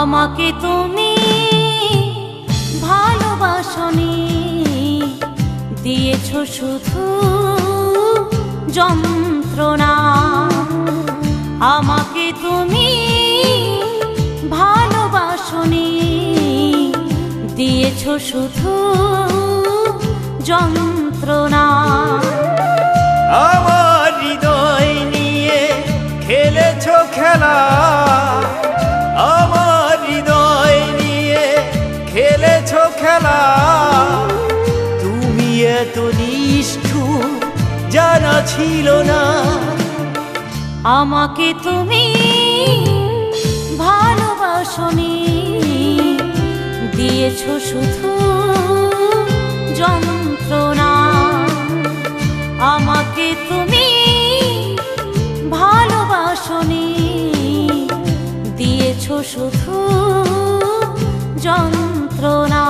আমাকে তুমি ভালোবাসনি, দিয়েছো শুধু যন্ত্রণা। আমাকে তুমি ভালোবাসনি, দিয়েছো শুধু যন্ত্রণা। আমার হৃদয় নিয়ে খেলেছো খেলা, আমার হৃদয় নিয়ে খেলেছো খেলা। তুমি এত নিষ্ঠুর জানা ছিল না। আমাকে তুমি ভালোবাসনি, দিয়েছো শুধু যন্ত্রণা। আমাকে তুমি ভালোবাসনি, দিয়েছো শুধু যন্ত্রণা।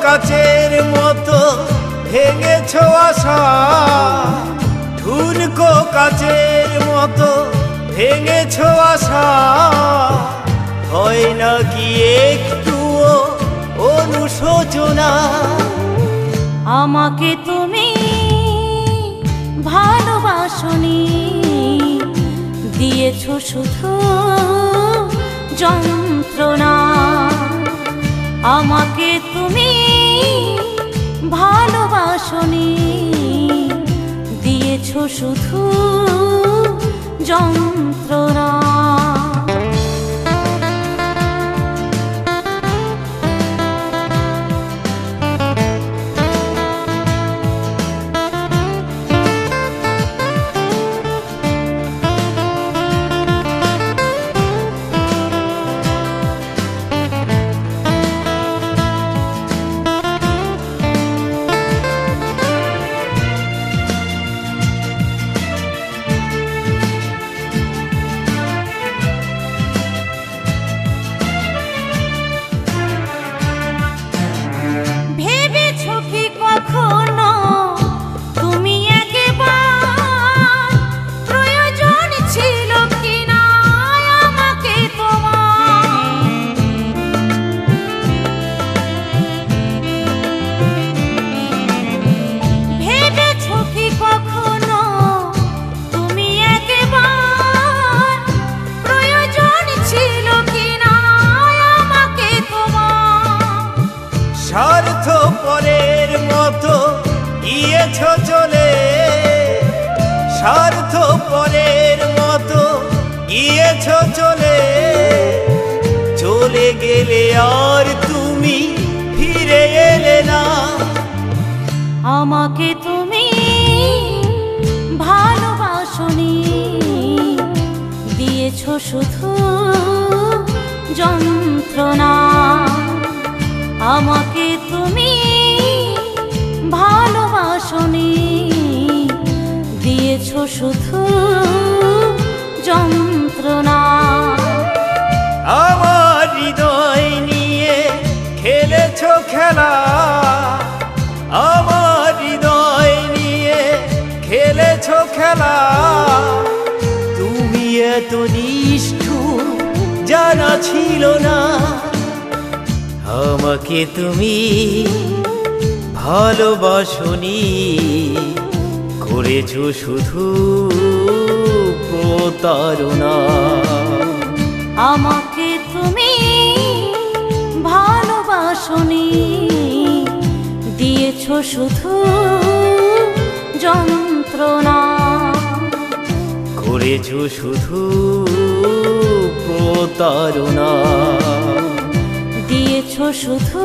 কাচের মতো ভেঙেছো আশা, ঠুনকো কাচের মতো ভেঙেছো আশা। হয় নাকি একটুও অনুশোচনা? আমাকে তুমি ভালোবাসনি, দিয়েছো শুধু যন্ত্রণা। আমাকে তুমি ভালোবাসনি, দিয়েছো শুধু যন্ত্রণা। স্বার্থপরের মতো গিয়েছো চলে, স্বার্থপরের মতো গিয়েছো চলে। চলে গেলে আর তুমি ফিরে এলে না। আমাকে তুমি ভালোবাসনি, দিয়েছো শুধু যন্ত্রণা। আমাকে তুমি ভালোবাসনি, দিয়েছো শুধু যন্ত্রণা। আমার হৃদয় নিয়ে খেলেছো খেলা, আমার হৃদয় নিয়ে খেলেছো খেলা। তুমি এত নিষ্ঠুর জানা ছিল না। আমাকে তুমি ভালোবাসনি, করেছো শুধু প্রতারণা। আমাকে তুমি ভালোবাসনি, দিয়েছো শুধু যন্ত্রণা। করেছো শুধু প্রতারণা। দিয়েছো শুধু